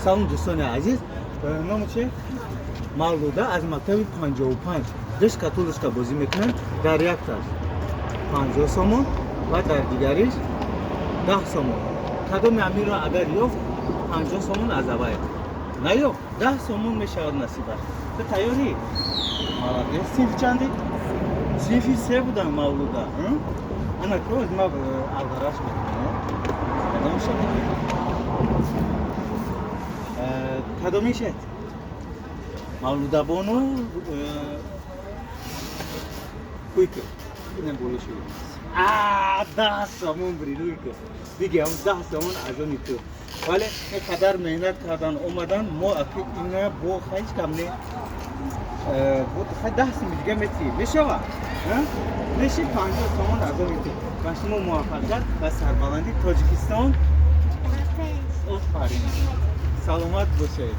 سلام دوستان عزیز، نام چه؟ مولوده از مکتب 55 دش کاتولشکا بازی میکنن. در یک تاش 50 سومون و در دیگریش 10 سومون. کدوم امیر را اگر یافت 50 سومون از اول نه یافت 10 سومون میشود نصیبش. تو تیاری؟ مالادیس. صنف چندی؟ صنفی 3 بودن مولوده. انا کوز ما الگراش میکنم. کدوم شد؟ کدومیشه؟ مولوده بانو کویکو اینم بولشو 10 سومون بریدوی که دیگه هم 10 سومون از اون تو ولی قدر مهنت کردن اومدن ما اکی اینا با خیلی کم نه بود خیلی 10 سومون دیگه میتی بشوا نشی 50 سومون از اون تو و شما موفقیت و سربلندی تاجیکستان آفرین سلامت باشید.